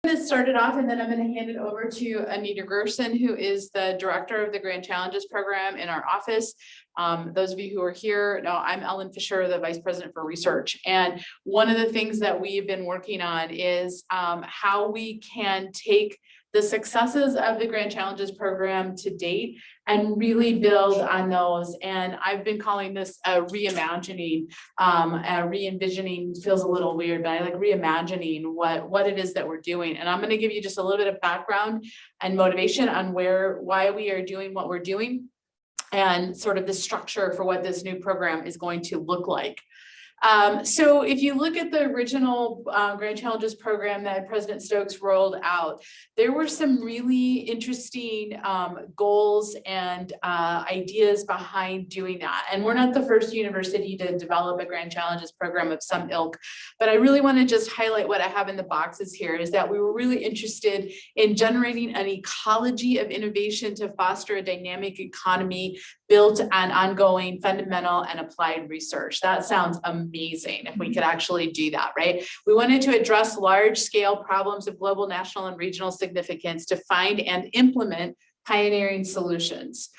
This started off, and then I'm going to hand it over to Anita Grierson, who is the director of the Grand Challenges program in our office. Those of you who are here know I'm Ellen Fisher, the vice president for research. And one of the things that we've been working on is how we can take the successes of the Grand Challenges program to date and really build on those. And I've been calling this a reimagining. Re-envisioning feels a little weird, but I like reimagining what it is that we're doing. And I'm going to give you just a little bit of background and motivation on why we are doing what we're doing and sort of the structure for what this new program is going to look like. So if you look at the original Grand Challenges program that President Stokes rolled out, there were some really interesting goals and ideas behind doing that. And we're not the first university to develop a Grand Challenges program of some ilk, but I really want to just highlight what I have in the boxes here is that we were really interested in generating an ecology of innovation to foster a dynamic economy built on ongoing fundamental and applied research. That sounds amazing if we could actually do that, right? We wanted to address large scale problems of global, national, and regional significance to find and implement pioneering solutions.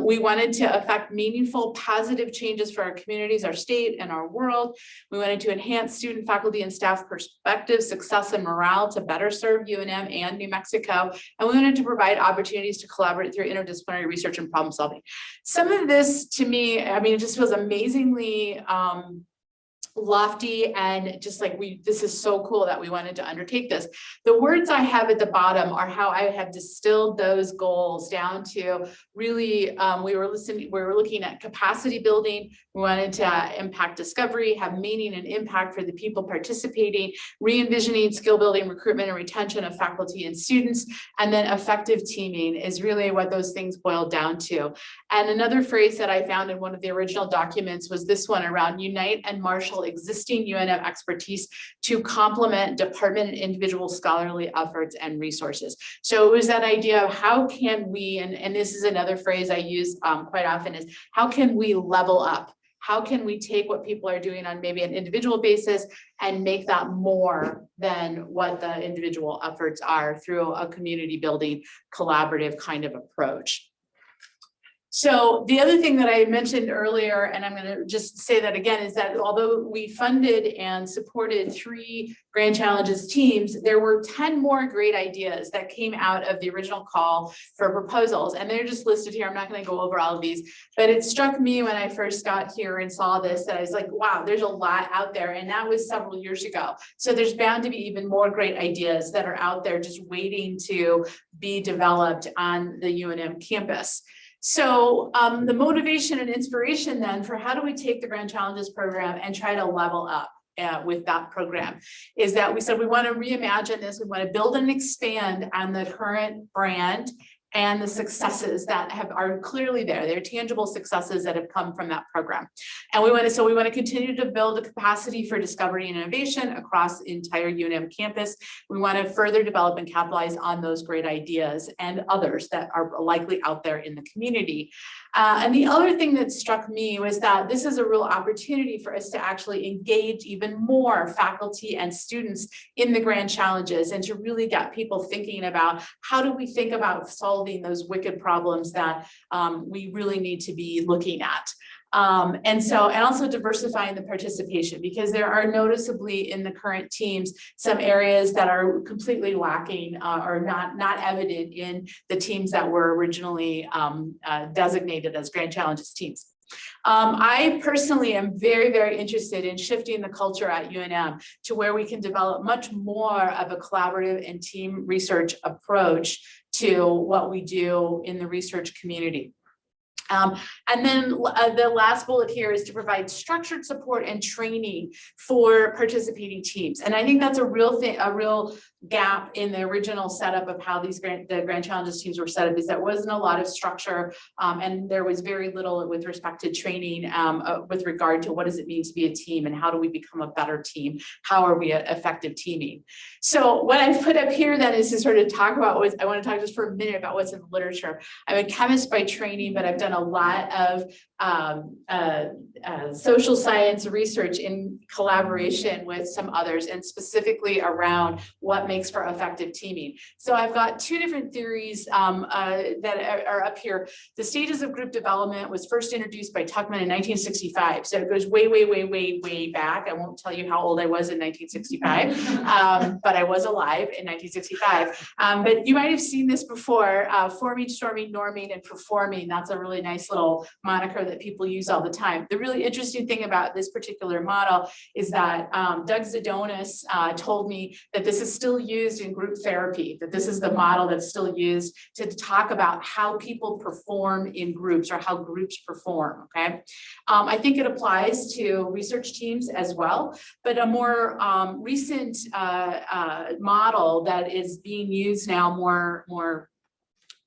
We wanted to affect meaningful, positive changes for our communities, our state, and our world. We wanted to enhance student, faculty, and staff perspective, success, and morale to better serve UNM and New Mexico. And we wanted to provide opportunities to collaborate through interdisciplinary research and problem solving. Some of this, to me, I mean, it just feels amazingly lofty and just like this is so cool that we wanted to undertake this. The words I have at the bottom are how I have distilled those goals down to really, we were looking at capacity building. We wanted to impact discovery, have meaning and impact for the people participating, re-envisioning skill building, recruitment and retention of faculty and students, and then effective teaming is really what those things boil down to. And another phrase that I found in one of the original documents was this one around unite and marshal existing UNM expertise to complement department and individual scholarly efforts and resources. So it was that idea of how can we, and this is another phrase I use quite often, is how can we level up? How can we take what people are doing on maybe an individual basis and make that more than what the individual efforts are through a community building collaborative kind of approach? So the other thing that I mentioned earlier, and I'm going to just say that again, is that although we funded and supported 3 Grand Challenges teams, there were 10 more great ideas that came out of the original call for proposals. And they're just listed here. I'm not going to go over all of these, but it struck me when I first got here and saw this that I was like, wow, there's a lot out there. And that was several years ago. So there's bound to be even more great ideas that are out there just waiting to be developed on the UNM campus. So the motivation and inspiration then for how do we take the Grand Challenges program and try to level up with that program is that we said we want to reimagine this. We want to build and expand on the current brand and the successes that are clearly there. They're tangible successes that have come from that program. And we want to continue to build a capacity for discovery and innovation across the entire UNM campus. We want to further develop and capitalize on those great ideas and others that are likely out there in the community. And the other thing that struck me was that this is a real opportunity for us to actually engage even more faculty and students in the Grand Challenges and to really get people thinking about how do we think about solving those wicked problems that we really need to be looking at. And also diversifying the participation, because there are noticeably in the current teams some areas that are completely lacking or not evident in the teams that were originally designated as Grand Challenges teams. I personally am very, very interested in shifting the culture at UNM to where we can develop much more of a collaborative and team research approach to what we do in the research community. And then the last bullet here is to provide structured support and training for participating teams. And I think that's a real thing, a real gap in the original setup of how the Grand Challenges teams were set up, is there wasn't a lot of structure and there was very little with respect to training with regard to what does it mean to be a team and how do we become a better team? How are we effective teaming? So what I've put up here then is to sort of talk about I want to talk just for a minute about what's in the literature. I'm a chemist by training, but I've done a lot of social science research in collaboration with some others, and specifically around what makes for effective teaming. So I've got two different theories that are up here. The stages of group development was first introduced by Tuckman in 1965. So it goes way, way, way, way, way back. I won't tell you how old I was in 1965, but I was alive in 1965. But you might have seen this before, forming, storming, norming, and performing. That's a really nice little moniker that people use all the time. The really interesting thing about this particular model is that Doug Zedonis told me that this is still used in group therapy, that this is the model that's still used to talk about how people perform in groups or how groups perform, okay? I think it applies to research teams as well, but a more recent model that is being used now more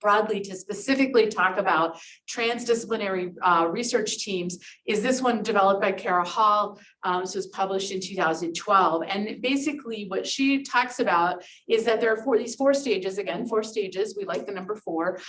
broadly to specifically talk about transdisciplinary research teams is this one developed by Kara Hall. This was published in 2012. And basically what she talks about is that there are these four stages, again, 4 stages. We like the number 4.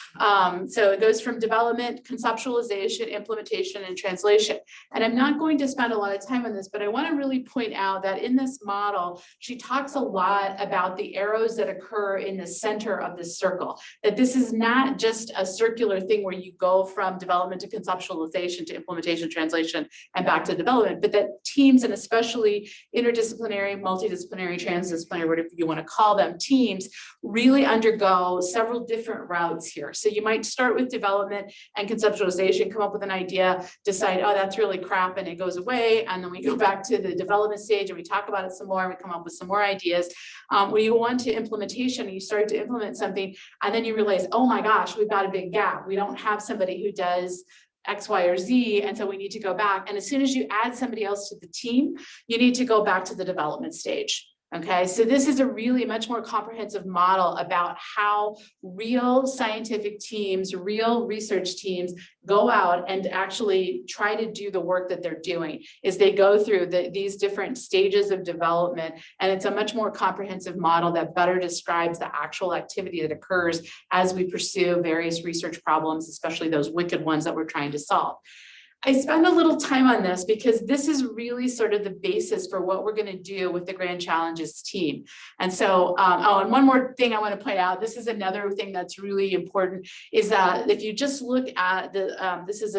So it goes from development, conceptualization, implementation, and translation. And I'm not going to spend a lot of time on this, but I want to really point out that in this model, she talks a lot about the arrows that occur in the center of this circle, that this is not just a circular thing where you go from development to conceptualization to implementation, translation, and back to development, but that teams, and especially interdisciplinary, multidisciplinary, transdisciplinary, whatever you want to call them, teams really undergo several different routes here. So you might start with development and conceptualization, come up with an idea, decide, oh, that's really crap, and it goes away. And then we go back to the development stage and we talk about it some more, and we come up with some more ideas. When you go on to implementation, you start to implement something, and then you realize, oh my gosh, we've got a big gap. We don't have somebody who does X, Y, or Z, and so we need to go back. And as soon as you add somebody else to the team, you need to go back to the development stage. Okay, so this is a really much more comprehensive model about how real scientific teams, real research teams go out and actually try to do the work that they're doing, is they go through these different stages of development, and it's a much more comprehensive model that better describes the actual activity that occurs as we pursue various research problems, especially those wicked ones that we're trying to solve. I spend a little time on this because this is really sort of the basis for what we're going to do with the Grand Challenges team. And so, and one more thing I want to point out, this is another thing that's really important, is that if you just look at this is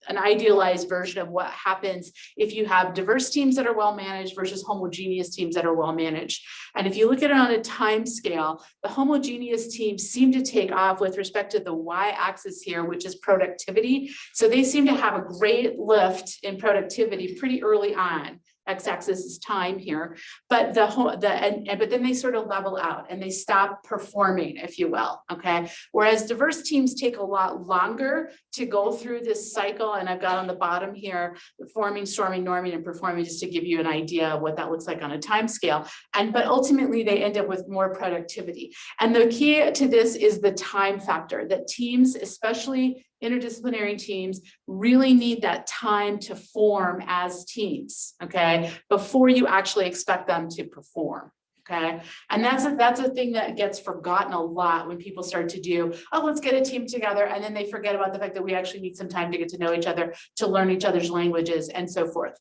an idealized version of what happens if you have diverse teams that are well managed versus homogeneous teams that are well managed. And if you look at it on a time scale, the homogeneous teams seem to take off with respect to the y-axis here, which is productivity. So they seem to have a great lift in productivity pretty early on. X-axis is time here, but but then they sort of level out and they stop performing, if you will. Okay, whereas diverse teams take a lot longer to go through this cycle, and I've got on the bottom here the forming, storming, norming, and performing, just to give you an idea of what that looks like on a time scale. But ultimately they end up with more productivity. And the key to this is the time factor, that teams, especially interdisciplinary teams, really need that time to form as teams, okay, before you actually expect them to perform. Okay, and that's a thing that gets forgotten a lot when people start to do, oh, let's get a team together, and then they forget about the fact that we actually need some time to get to know each other, to learn each other's languages, and so forth.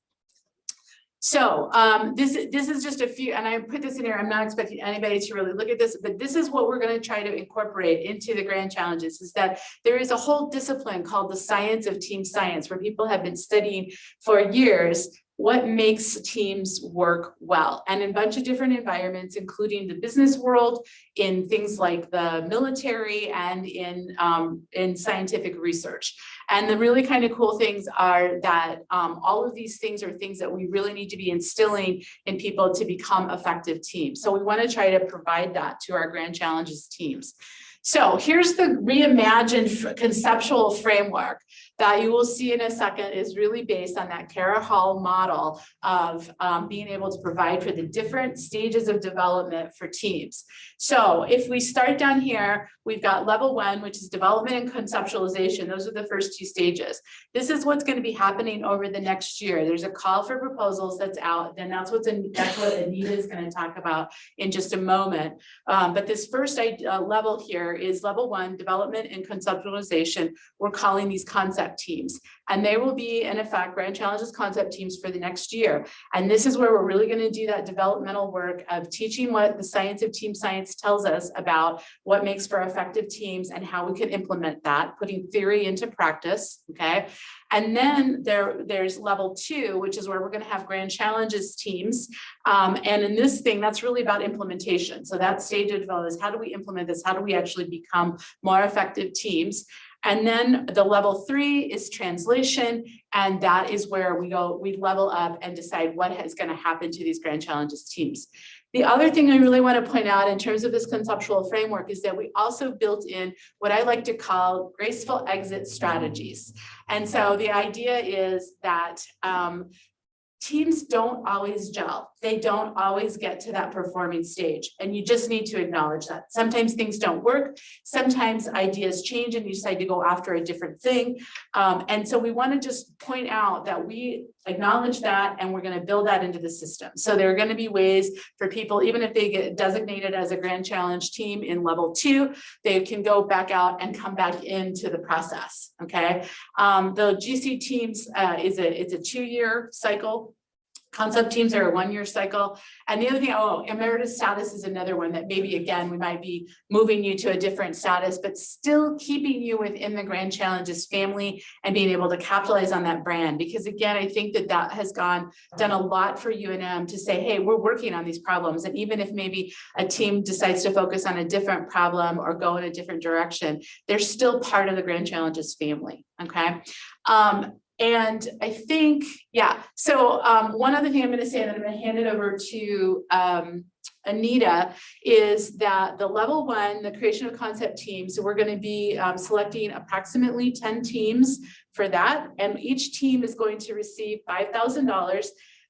So this is just a few, and I put this in here. I'm not expecting anybody to really look at this, but this is what we're going to try to incorporate into the Grand Challenges, is that there is a whole discipline called the science of team science, where people have been studying for years what makes teams work well, and in a bunch of different environments, including the business world, in things like the military, and in scientific research. And the really kind of cool things are that all of these things are things that we really need to be instilling in people to become effective teams. So we want to try to provide that to our Grand Challenges teams. So here's the reimagined conceptual framework that you will see in a second, is really based on that Kara Hall model of being able to provide for the different stages of development for teams. So if we start down here, we've got level 1, which is development and conceptualization. Those are the first 2 stages. This is what's going to be happening over the next year. There's a call for proposals that's out, and that's what Anita is going to talk about in just a moment. But this first level here hire is level 1 development and conceptualization. We're calling these concept teams, and they will be in effect Grand Challenges concept teams for the next year. And this is where we're really going to do that developmental work of teaching what the science of team science tells us about what makes for effective teams and how we can implement that, putting theory into practice. Okay. And then there's level 2, which is where we're going to have Grand Challenges teams. And in this thing, that's really about implementation. So that stage of development is how do we implement this? How do we actually become more effective teams? And then the level 3 is translation. And that is where we level up and decide what is going to happen to these Grand Challenges teams. The other thing I really want to point out in terms of this conceptual framework is that we also built in what I like to call graceful exit strategies. And so the idea is that teams don't always gel. They don't always get to that performing stage. And you just need to acknowledge that. Sometimes things don't work. Sometimes ideas change and you decide to go after a different thing. And so we want to just point out that we acknowledge that and we're going to build that into the system. So there are going to be ways for people, even if they get designated as a Grand Challenge team in level 2, they can go back out and come back into the process. Okay. The GC teams it's a 2-year cycle. Concept teams are a 1-year cycle. And the other thing, emeritus status is another one that maybe, again, we might be moving you to a different status, but still keeping you within the Grand Challenges family and being able to capitalize on that brand. Because again, I think that has done a lot for UNM to say, hey, we're working on these problems. And even if maybe a team decides to focus on a different problem or go in a different direction, they're still part of the Grand Challenges family, okay? And I think, yeah, so one other thing I'm going to say, and I'm going to hand it over to Anita, is that the level 1, the creation of concept teams, so we're going to be selecting approximately 10 teams for that. And each team is going to receive $5,000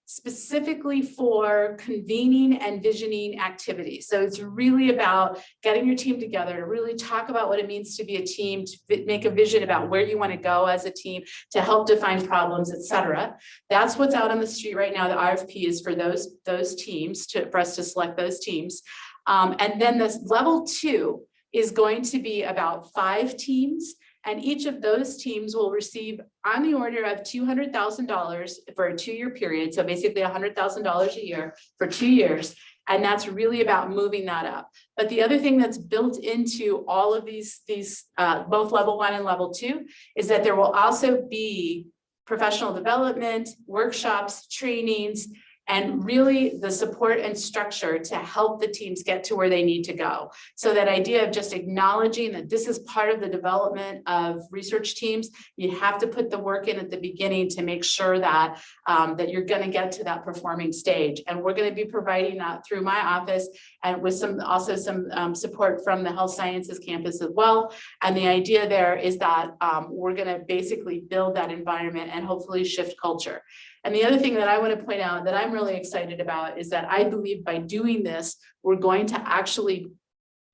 specifically for convening and visioning activities. So it's really about getting your team together to really talk about what it means to be a team, to make a vision about where you want to go as a team, to help define problems, etc. That's what's out on the street right now. The RFP is for those teams, for us to select those teams. And then this level 2 is going to be about 5 teams. And each of those teams will receive on the order of $200,000 for a 2-year period. So basically $100,000 a year for 2 years. And that's really about moving that up. But the other thing that's built into all of these both level 1 and level 2 is that there will also be professional development, workshops, trainings, and really the support and structure to help the teams get to where they need to go. So that idea of just acknowledging that this is part of the development of research teams, you have to put the work in at the beginning to make sure that, that you're going to get to that performing stage. And we're going to be providing that through my office and with some support from the health sciences campus as well. And the idea there is that we're going to basically build that environment and hopefully shift culture. And the other thing that I want to point out that I'm really excited about is that I believe by doing this, we're going to actually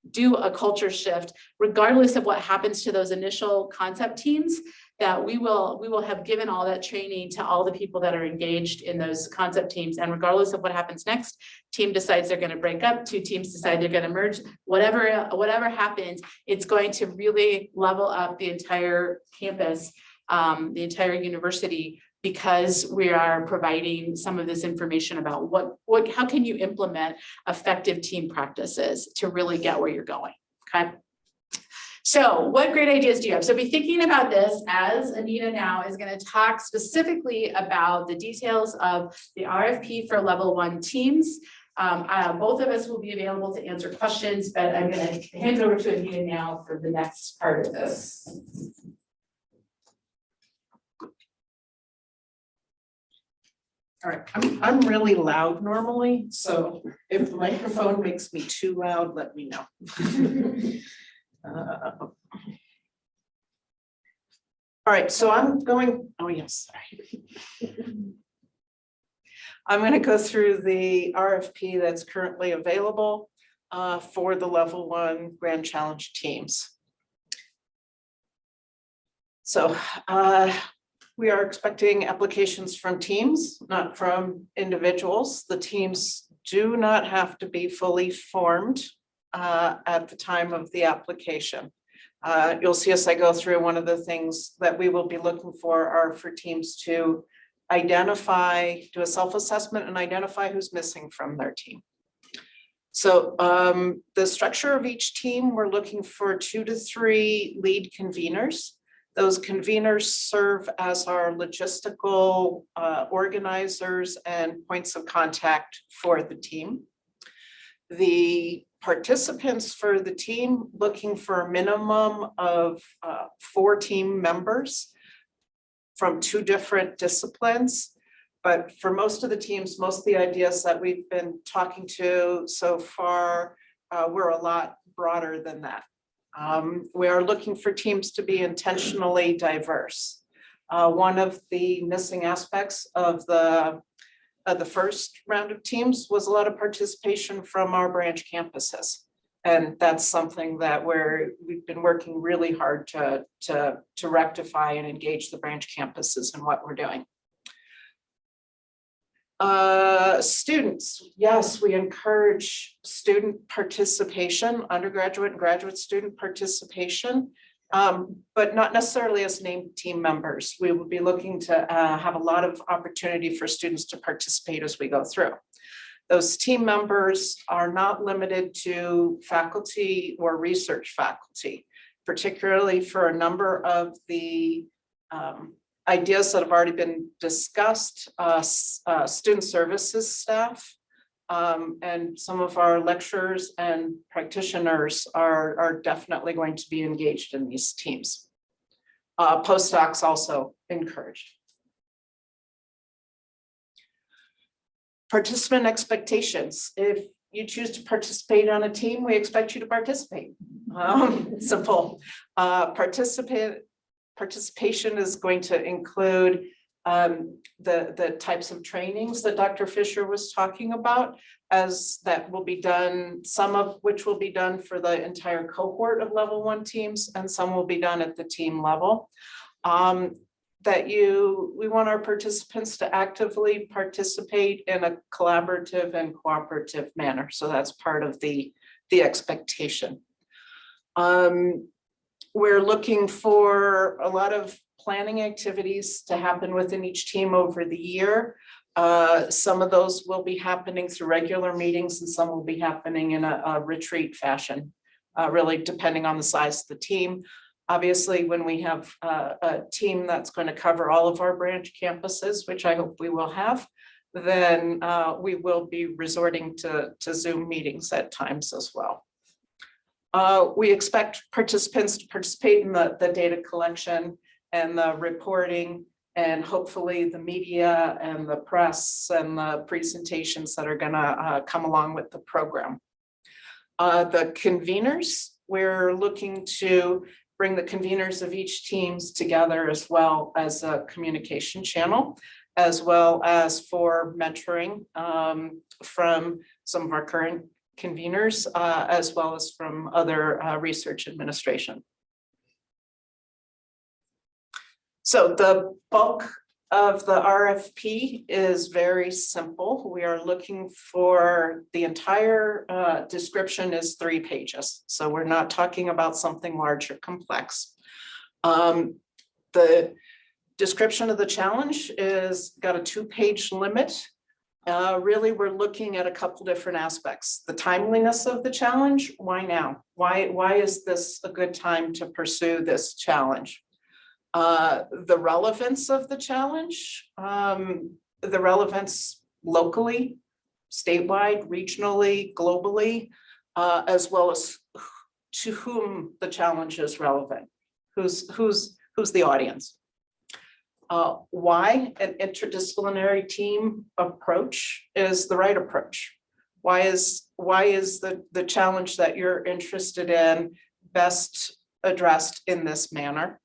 do a culture shift, regardless of what happens to those initial concept teams, that we will have given all that training to all the people that are engaged in those concept teams. And regardless of what happens next, team decides they're going to break up, 2 teams decide they're going to merge, whatever happens, it's going to really level up the entire campus, the entire university, because we are providing some of this information about how can you implement effective team practices to really get where you're going, okay? So what great ideas do you have? So be thinking about this as Anita now is going to talk specifically about the details of the RFP for level 1 teams. Both of us will be available to answer questions, but I'm going to hand it over to Anita now for the next part of this. All right, I'm really loud normally, so if the microphone makes me too loud, let me know. All right, so I'm going, I'm going to go through the RFP that's currently available for the level 1 Grand Challenge teams. So we are expecting applications from teams, not from individuals. The teams do not have to be fully formed. at the time of the application. You'll see as I go through, one of the things that we will be looking for are for teams to identify, do a self-assessment and identify who's missing from their team. So the structure of each team, we're looking for 2 to 3 lead conveners. Those conveners serve as our logistical organizers and points of contact for the team. The participants for the team, looking for a minimum of 4 team members from 2 different disciplines. But for most of the teams, most of the ideas that we've been talking to so far, we're a lot broader than that. We are looking for teams to be intentionally diverse. One of the missing aspects of the first round of teams was a lot of participation from our branch campuses. And that's something that we've been working really hard to rectify and engage the branch campuses in what we're doing. Students, yes, we encourage student participation, undergraduate and graduate student participation, but not necessarily as named team members. We will be looking to have a lot of opportunity for students to participate as we go through. Those team members are not limited to faculty or research faculty, particularly for a number of the ideas that have already been discussed, student services staff, and some of our lecturers and practitioners are definitely going to be engaged in these teams. Postdocs also encouraged. Participant expectations. If you choose to participate on a team, we expect you to participate. Simple. Participation is going to include the types of trainings that Dr. Fisher was talking about, as that will be done, some of which will be done for the entire cohort of level 1 teams, and some will be done at the team level. We want our participants to actively participate in a collaborative and cooperative manner. So that's part of the expectation. We're looking for a lot of planning activities to happen within each team over the year. Some of those will be happening through regular meetings, and some will be happening in a retreat fashion, really depending on the size of the team. Obviously, when we have a team that's going to cover all of our branch campuses, which I hope we will have, then we will be resorting to Zoom meetings at times as well. We expect participants to participate in the data collection and the reporting, and hopefully the media and the press and the presentations that are going to come along with the program. The conveners, we're looking to bring the conveners of each teams together, as well as a communication channel, as well as for mentoring from some of our current conveners, as well as from other research administration. So the bulk of the RFP is very simple. We are looking for the entire description is 3 pages. So we're not talking about something large or complex. The description of the challenge is got a 2-page limit. Really, we're looking at a couple different aspects. The timeliness of the challenge, why now? Why is this a good time to pursue this challenge? The relevance of the challenge, the relevance locally, statewide, regionally, globally, as well as to whom the challenge is relevant. Who's the audience? Why an interdisciplinary team approach is the right approach. Why is the challenge that you're interested in best addressed in this manner?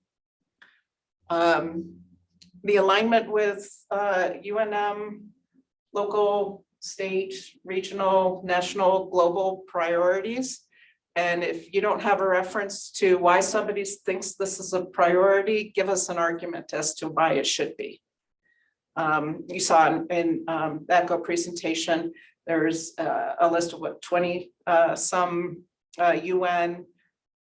The alignment with UNM, local, state, regional, national, global priorities. And if you don't have a reference to why somebody thinks this is a priority, give us an argument as to why it should be. You saw in ECHO presentation, there's a list of 20 some UN,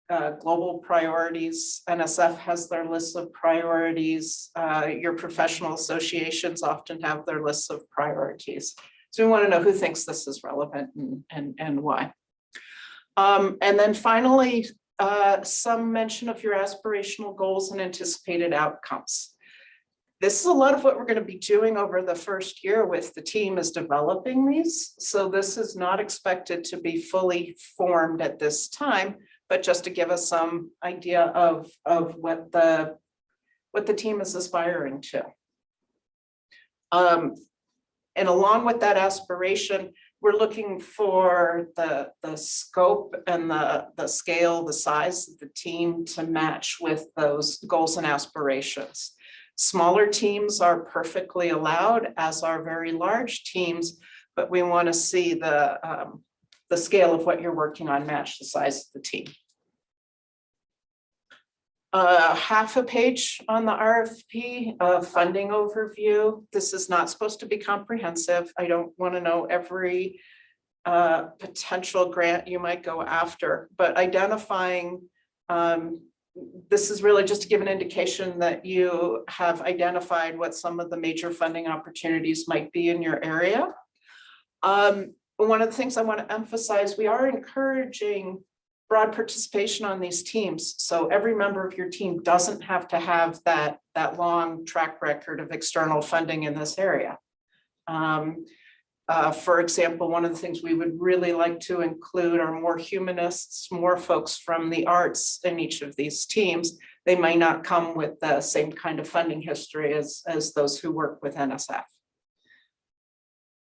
global priorities, NSF has their lists of priorities. Your professional associations often have their lists of priorities. So we want to know who thinks this is relevant and why. And then finally, some mention of your aspirational goals and anticipated outcomes. This is a lot of what we're going to be doing over the first year with the team is developing these. So this is not expected to be fully formed at this time, but just to give us some idea of what the team is aspiring to. And along with that aspiration, we're looking for the scope and the scale, the size of the team to match with those goals and aspirations. Smaller teams are perfectly allowed, as are very large teams, but we want to see the scale of what you're working on match the size of the team. Half a page on the RFP funding overview. This is not supposed to be comprehensive. I don't want to know every potential grant you might go after, but identifying this is really just to give an indication that you have identified what some of the major funding opportunities might be in your area. One of the things I want to emphasize, we are encouraging broad participation on these teams. So every member of your team doesn't have to have that long track record of external funding in this area. For example, one of the things we would really like to include are more humanists, more folks from the arts in each of these teams. They may not come with the same kind of funding history as those who work with NSF.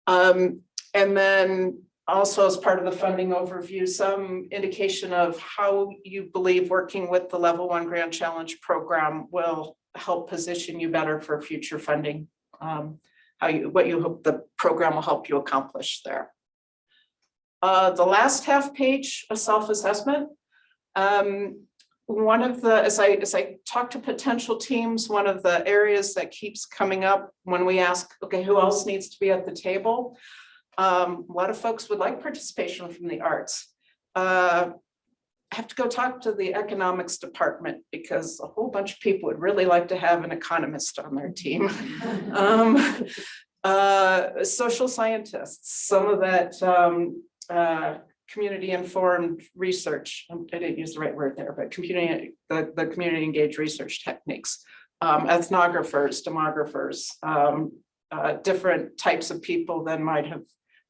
And then also as part of the funding overview, some indication of how you believe working with the Level 1 Grant Challenge program will help position you better for future funding. What you hope the program will help you accomplish there. The last half page, a self-assessment. One of the, as I talk to potential teams, one of the areas that keeps coming up when we ask, okay, who else needs to be at the table? A lot of folks would like participation from the arts. I have to go talk to the economics department because a whole bunch of people would really like to have an economist on their team. Social scientists, some of that community informed research. I didn't use the right word there, but the community engaged research techniques. Ethnographers, demographers, different types of people that might have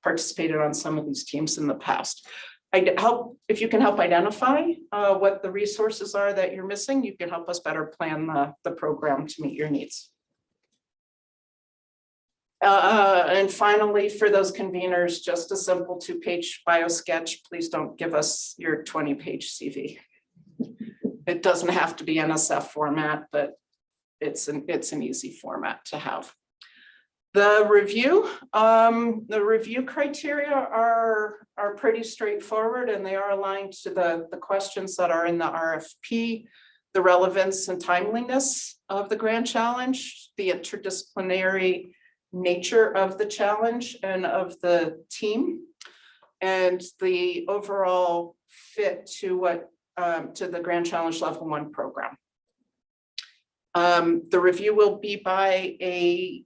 participated on some of these teams in the past. If you can help identify what the resources are that you're missing, you can help us better plan the program to meet your needs. And finally, for those conveners, just a simple 2-page biosketch. Please don't give us your 20-page CV. It doesn't have to be NSF format, but it's an easy format to have. The review criteria are pretty straightforward, and they are aligned to the questions that are in the RFP, the relevance and timeliness of the grant challenge, the interdisciplinary nature of the challenge and of the team, and the overall fit to the Grand Challenge Level 1 program. The review will be by a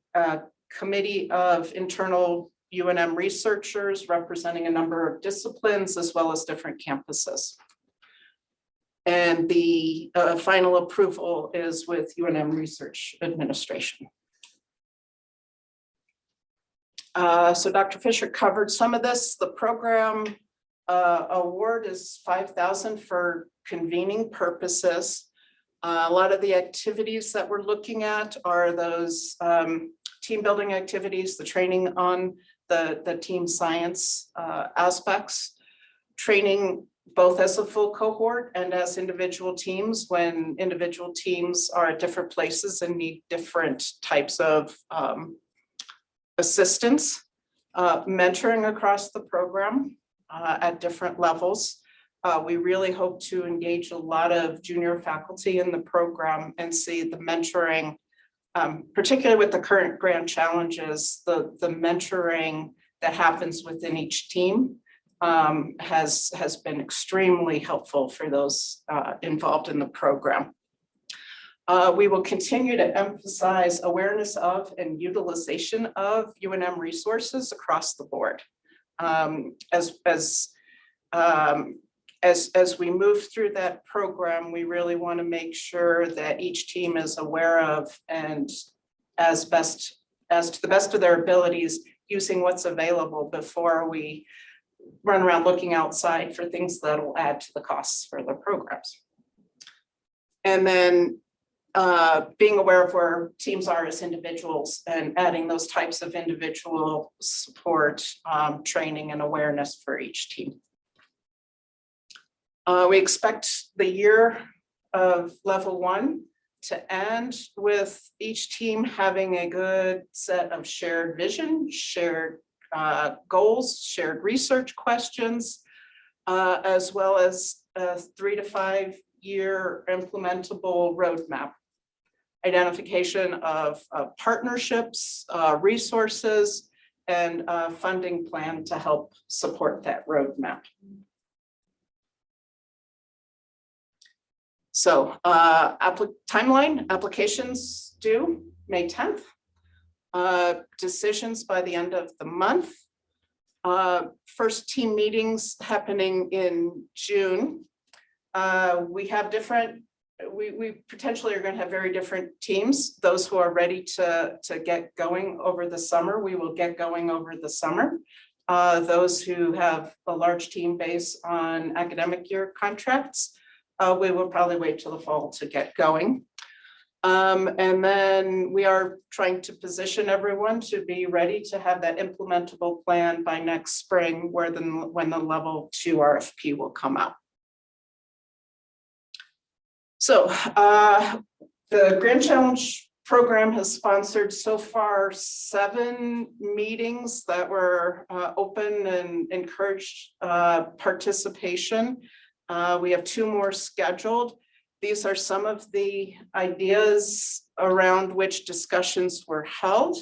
committee of internal UNM researchers representing a number of disciplines as well as different campuses. And the final approval is with UNM Research Administration. So Dr. Fisher covered some of this. The program award is $5,000 for convening purposes. A lot of the activities that we're looking at are those team building activities, the training on the team science aspects, training both as a full cohort and as individual teams when individual teams are at different places and need different types of assistance, mentoring across the program at different levels. We really hope to engage a lot of junior faculty in the program and see the mentoring, particularly with the current grant challenges, the mentoring that happens within each team has been extremely helpful for those involved in the program. We will continue to emphasize awareness of and utilization of UNM resources across the board. As we move through that program, we really want to make sure that each team is aware of and as to the best of their abilities, using what's available before we run around looking outside for things that will add to the costs for the programs. And then being aware of where teams are as individuals and adding those types of individual support, training and awareness for each team. We expect the year of level 1 to end with each team having a good set of shared vision, shared goals, shared research questions, as well as a 3 to 5 year implementable roadmap. Identification of partnerships, resources, and a funding plan to help support that roadmap. So timeline, applications due May 10th. Decisions by the end of the month. First team meetings happening in June. We have different, we potentially are going to have very different teams. Those who are ready to get going over the summer, we will get going over the summer. Those who have a large team base on academic year contracts, we will probably wait till the fall to get going. And then we are trying to position everyone to be ready to have that implementable plan by next spring, when the level 2 RFP will come out. So the Grand Challenge program has sponsored so far 7 meetings that were open and encouraged participation. We have 2 more scheduled. These are some of the ideas around which discussions were held.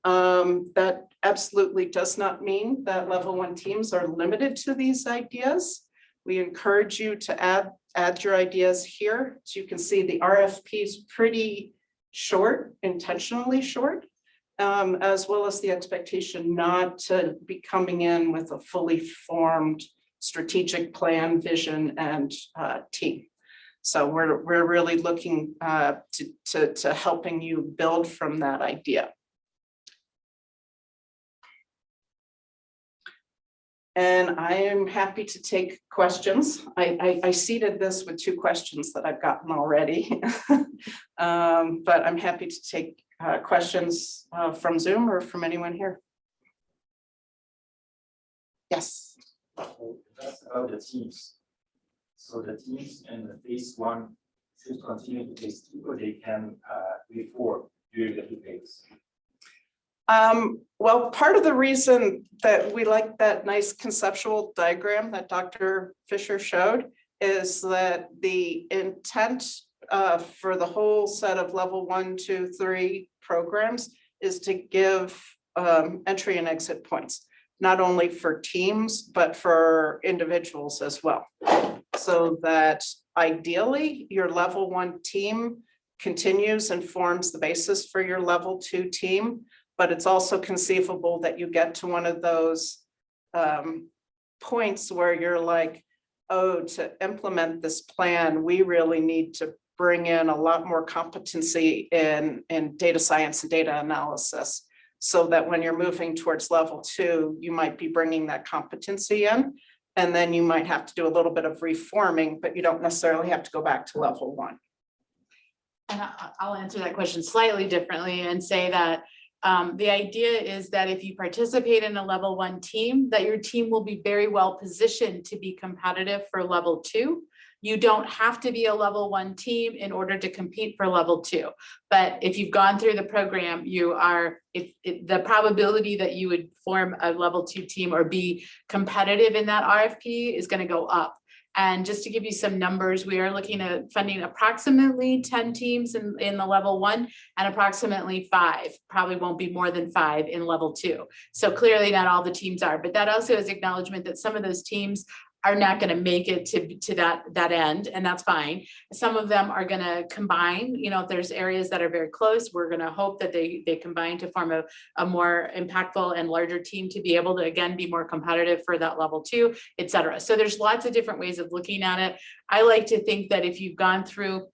That absolutely does not mean that level 1 teams are limited to these ideas. We encourage you to add your ideas here. So you can see the RFP is pretty short, intentionally short, as well as the expectation not to be coming in with a fully formed strategic plan, vision, and team. So we're really looking to helping you build from that idea. And I am happy to take questions. I seeded this with 2 questions that I've gotten already, but I'm happy to take questions from Zoom or from anyone here. Yes. That's about the teams. So the teams in the phase 1 should continue to phase 2, or they can reform during the 2 phases. Well, part of the reason that we like that nice conceptual diagram that Dr. Fisher showed is that the intent for the whole set of level 1, 2, 3 programs is to give entry and exit points, not only for teams, but for individuals as well. So that ideally your level 1 team continues and forms the basis for your level 2 team. But it's also conceivable that you get to one of those points where you're like, oh, to implement this plan, we really need to bring in a lot more competency in data science and data analysis, so that when you're moving towards level 2, you might be bringing that competency in, and then you might have to do a little bit of reforming, but you don't necessarily have to go back to level 1. And I'll answer that question slightly differently and say that the idea is that if you participate in a level 1 team, that your team will be very well positioned to be competitive for level 2. You don't have to be a level 1 team in order to compete for level 2. But if you've gone through the program, you are, the probability that you would form a level 2 team or be competitive in that RFP is going to go up. And just to give you some numbers, we are looking at funding approximately 10 teams in the level 1 and approximately 5, probably won't be more than 5 in level 2. So clearly not all the teams are, but that also is acknowledgement that some of those teams are not going to make it to that end, and that's fine. Some of them are going to combine, if there's areas that are very close, we're going to hope that they combine to form a more impactful and larger team to be able to, again, be more competitive for that level 2, et cetera. So there's lots of different ways of looking at it. I like to think that if you've gone through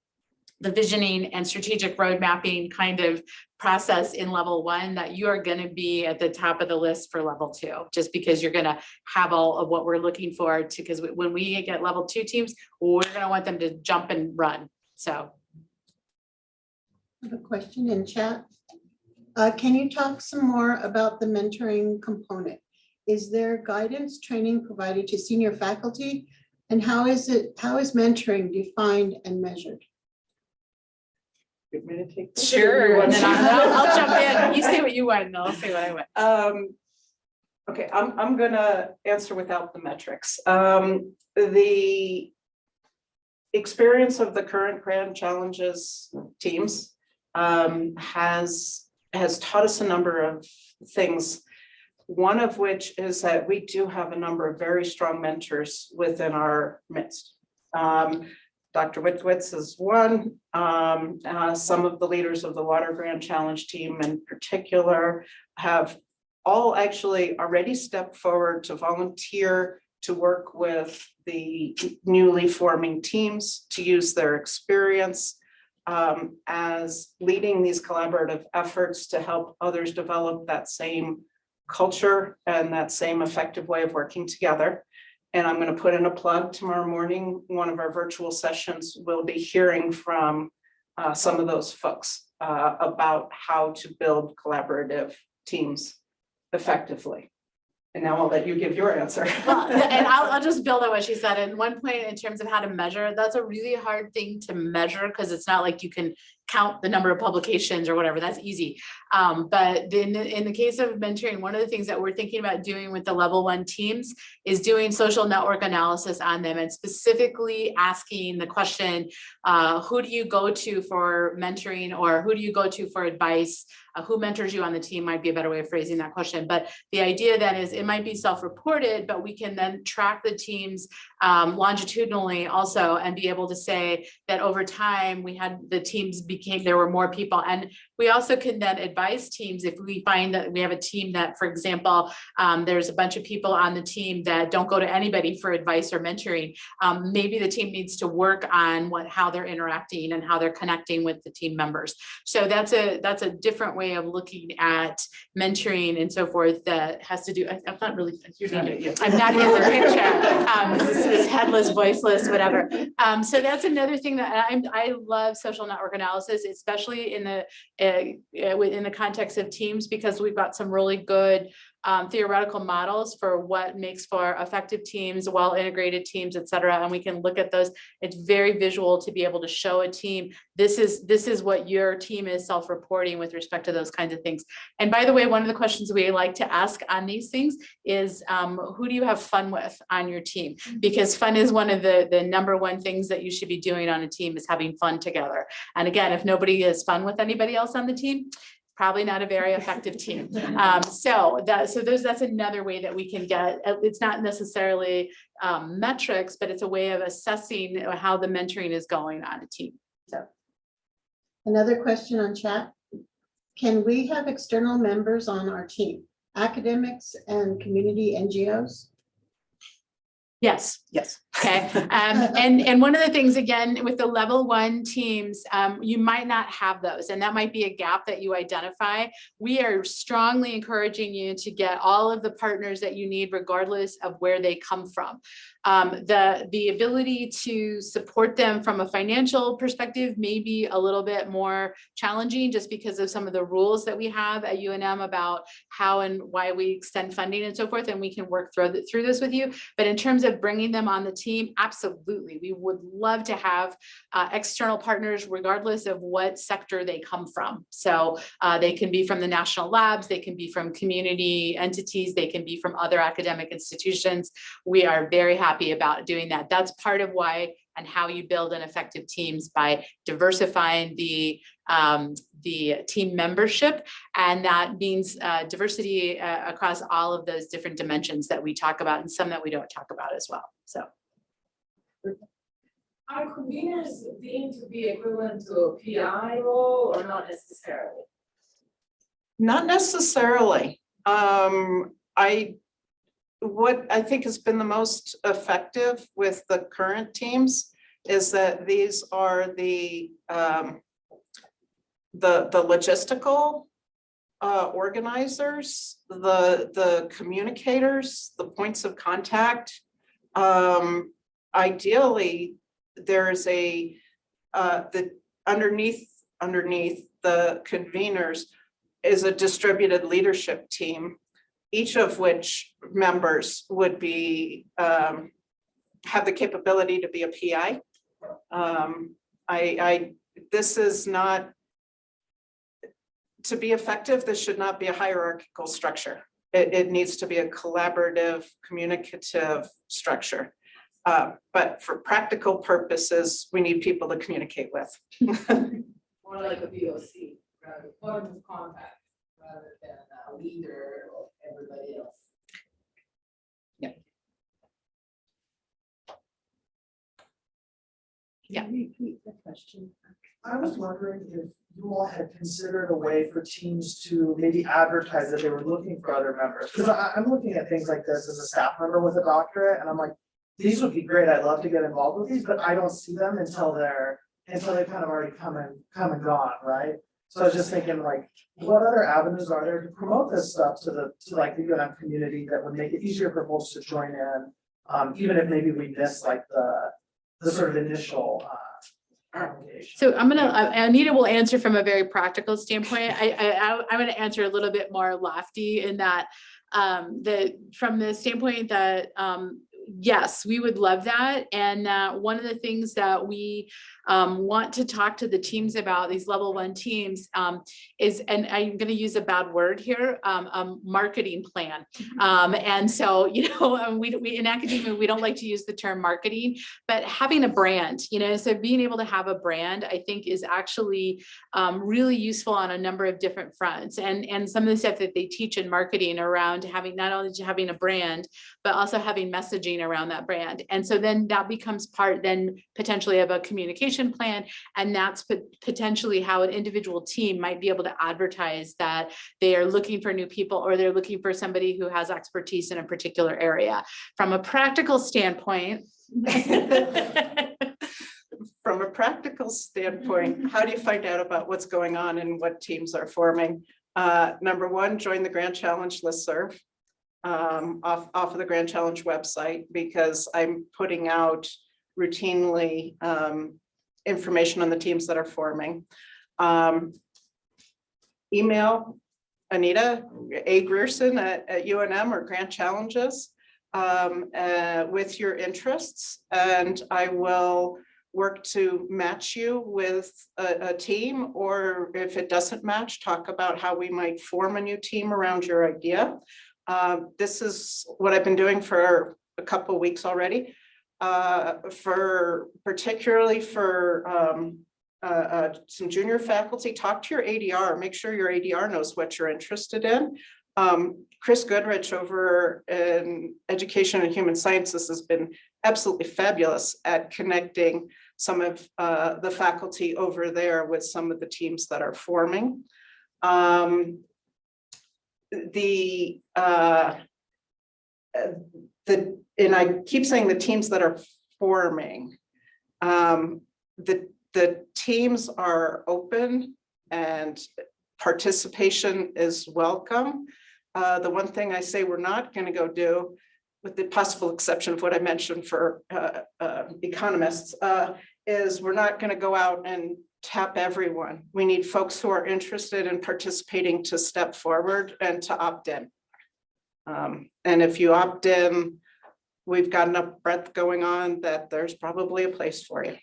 the visioning and strategic road mapping kind of process in level 1, that you are going to be at the top of the list for level 2, just because you're going to have all of what we're looking for to, because when we get level 2 teams, we're going to want them to jump and run. So. I have a question in chat. Can you talk some more about the mentoring component? Is there guidance training provided to senior faculty? And how is mentoring defined and measured? You want me to take this? Sure, and then I'll jump in. You say what you want, and I'll say what I want. Okay, I'm gonna answer without the metrics. The experience of the current Grand Challenges teams has taught us a number of things. One of which is that we do have a number of very strong mentors within our midst. Dr. Wittwitz is one. Some of the leaders of the Water Grand Challenge team in particular have all actually already stepped forward to volunteer to work with the newly forming teams, to use their experience as leading these collaborative efforts to help others develop that same culture and that same effective way of working together. And I'm going to put in a plug. Tomorrow morning, one of our virtual sessions will be hearing from some of those folks about how to build collaborative teams effectively. And now I'll let you give your answer. Well, and I'll just build on what she said. And one point in terms of how to measure, that's a really hard thing to measure, because it's not like you can count the number of publications or whatever. That's easy. But in the case of mentoring, one of the things that we're thinking about doing with the level 1 teams is doing social network analysis on them, and specifically asking the question, who do you go to for mentoring, or who do you go to for advice? Who mentors you on the team might be a better way of phrasing that question. But the idea then is it might be self-reported, but we can then track the teams longitudinally also, and be able to say that over time we had the teams there were more people. And we also can then advise teams if we find that we have a team that, for example, there's a bunch of people on the team that don't go to anybody for advice or mentoring. Maybe the team needs to work on how they're interacting and how they're connecting with the team members. So that's a different way of looking at mentoring and so forth that has to do, I'm not really, I'm not in the picture. This is headless, voiceless, whatever. So that's another thing that I love social network analysis, especially in the context of teams, because we've got some really good theoretical models for what makes for effective teams, well-integrated teams, et cetera. And we can look at those. It's very visual to be able to show a team, this is what your team is self-reporting with respect to those kinds of things. And by the way, one of the questions we like to ask on these things is, who do you have fun with on your team? Because fun is one of the number one things that you should be doing on a team, is having fun together. And again, if nobody is fun with anybody else on the team, probably not a very effective team. That's another way that we can get, it's not necessarily metrics, but it's a way of assessing how the mentoring is going on a team. So. Another question on chat. Can we have external members on our team, academics and community NGOs? Yes. Yes. Okay. And one of the things, again, with the level 1 teams, you might not have those, and that might be a gap that you identify. We are strongly encouraging you to get all of the partners that you need, regardless of where they come from. The ability to support them from a financial perspective may be a little bit more challenging, just because of some of the rules that we have at UNM about how and why we extend funding and so forth, and we can work through this with you. But in terms of bringing them them on the team? Absolutely. We would love to have external partners regardless of what sector they come from. So they can be from the national labs, they can be from community entities, they can be from other academic institutions. We are very happy about doing that. That's part of why and how you build an effective teams, by diversifying the team membership. And that means diversity across all of those different dimensions that we talk about, and some that we don't talk about as well. So. Are conveners deemed to be equivalent to a PI role or not necessarily? Not necessarily. What I think has been the most effective with the current teams is that these are the logistical organizers, the communicators, the points of contact. Ideally, there's underneath the conveners is a distributed leadership team, each of which members would be have the capability to be a PI. This is not, to be effective, this should not be a hierarchical structure. It needs to be a collaborative, communicative structure. But for practical purposes, we need people to communicate with. More like a POC, rather, point of contact, rather than a leader of everybody else. Yeah. Repeat the question. I was wondering if you all had considered a way for teams to maybe advertise that they were looking for other members. Because I'm looking at things like this as a staff member with a doctorate, and I'm like, these would be great. I'd love to get involved with these, but I don't see them until they've kind of already come and gone, right? So I was just thinking, like, what other avenues are there to promote this stuff to like the UNM community that would make it easier for folks to join in, even if maybe we miss like the sort of initial application. So I'm gonna, Anita will answer from a very practical standpoint. I'm gonna answer a little bit more lofty in that, from the standpoint that, yes, we would love that. And one of the things that we want to talk to the teams about, these level 1 teams, is, and I'm going to use a bad word here, marketing plan. And so, you know, we in academia, we don't like to use the term marketing, but having a brand, you know, so being able to have a brand, I think is actually really useful on a number of different fronts. And some of the stuff that they teach in marketing around having, not only having a brand, but also having messaging around that brand. And so then that becomes part then potentially of a communication plan. And that's potentially how an individual team might be able to advertise that they are looking for new people, or they're looking for somebody who has expertise in a particular area. From a practical standpoint, From a practical standpoint, how do you find out about what's going on and what teams are forming? Number one, join the Grand Challenge listserv. Off of the Grand Challenge website, because I'm putting out routinely information on the teams that are forming. Email Anita Grierson at UNM or Grand Challenges with your interests, and I will work to match you with a team, or if it doesn't match, talk about how we might form a new team around your idea. This is what I've been doing for a couple of weeks already, particularly for some junior faculty. Talk to your ADR, make sure your ADR knows what you're interested in. Chris Goodrich over in Education and Human Sciences has been absolutely fabulous at connecting some of the faculty over there with some of the teams that are forming. And I keep saying the teams that are forming, the teams are open and participation is welcome. The one thing I say we're not going to go do, with the possible exception of what I mentioned for economists, is we're not going to go out and tap everyone. We need folks who are interested in participating to step forward and to opt in. And if you opt in we've got enough breadth going on that there's probably a place for you.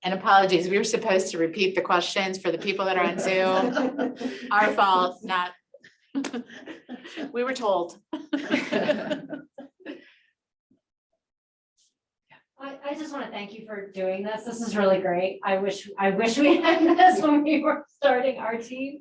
And apologies, we were supposed to repeat the questions for the people that are on Zoom. Our fault, not. We were told. I just want to thank you for doing this. This is really great. I wish we had this when we were starting our team.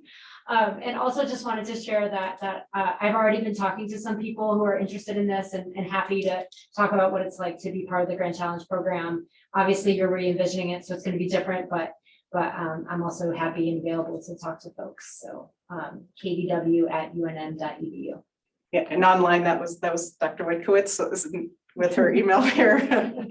And also just wanted to share that I've already been talking to some people who are interested in this and happy to talk about what it's like to be part of the Grand Challenge program. Obviously, you're re-envisioning it, so it's going to be different, but I'm also happy and available to talk to folks. So kdw@unm.edu. Yeah, and online, that was Dr. Witkowitz, so this isn't with her email here.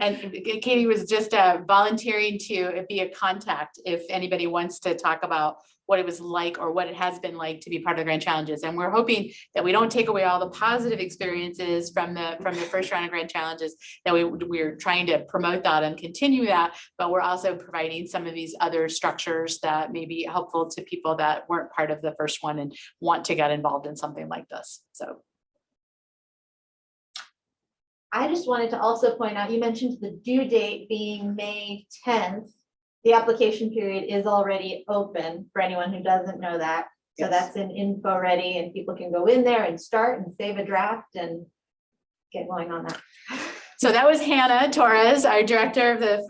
And Katie was just volunteering to be a contact if anybody wants to talk about what it was like or what it has been like to be part of the Grand Challenges. And we're hoping that we don't take away all the positive experiences from the first round of Grand Challenges, that we're trying to promote that and continue that, but we're also providing some of these other structures that may be helpful to people that weren't part of the first one and want to get involved in something like this. So. I just wanted to also point out, you mentioned the due date being May 10th. The application period is already open for anyone who doesn't know that. So Yes. that's in info ready and people can go in there and start and save a draft and get going on that. So that was Hannah Torres, our director of the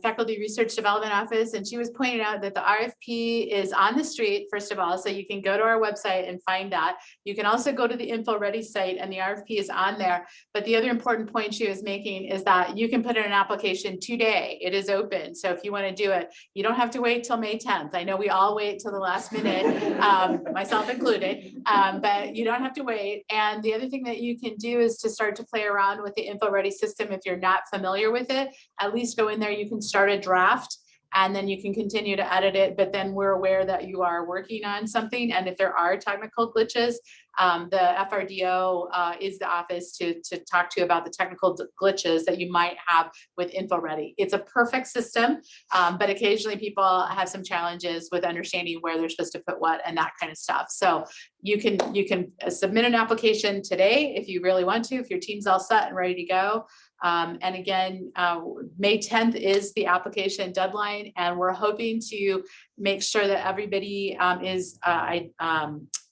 Faculty Research Development Office, and she was pointing out that the RFP is on the street, first of all, so you can go to our website and find that. You can also go to the Info Ready site and the RFP is on there. But the other important point she was making is that you can put in an application today. It is open. So if you want to do it, you don't have to wait till May 10th. I know we all wait till the last minute, myself included, but you don't have to wait. And the other thing that you can do is to start to play around with the Info Ready system. If you're not familiar with it, at least go in there, you can start a draft and then you can continue to edit it, but then we're aware that you are working on something. And if there are technical glitches, the FRDO is the office to talk to you about the technical glitches that you might have with Info Ready. It's a perfect system, but occasionally people have some challenges with understanding where they're supposed to put what and that kind of stuff. So you can submit an application today if you really want to, if your team's all set and ready to go. And again, May 10th is the application deadline, and we're hoping to make sure that everybody is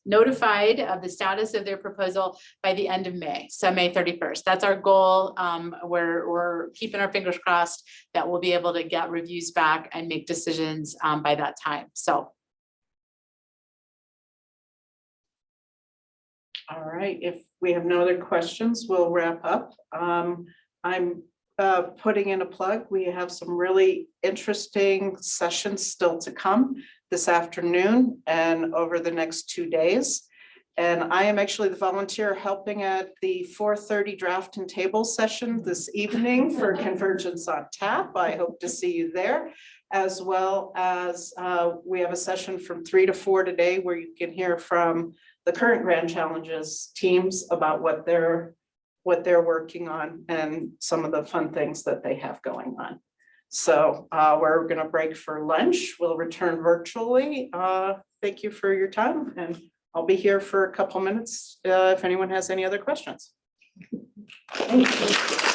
notified of the status of their proposal by the end of May. So May 31st, that's our goal. We're keeping our fingers crossed that we'll be able to get reviews back and make decisions by that time. So. All right, if we have no other questions, we'll wrap up. I'm putting in a plug. We have some really interesting sessions still to come this afternoon and over the next 2 days. And I am actually the volunteer helping at the 4:30 draft and table session this evening for Convergence on Tap. I hope to see you there, as well as we have a session from 3 to 4 today where you can hear from the current Grand Challenges teams about what they're working on and some of the fun things that they have going on. So we're going to break for lunch. We'll return virtually. Thank you for your time, and I'll be here for a couple minutes if anyone has any other questions. Thank you.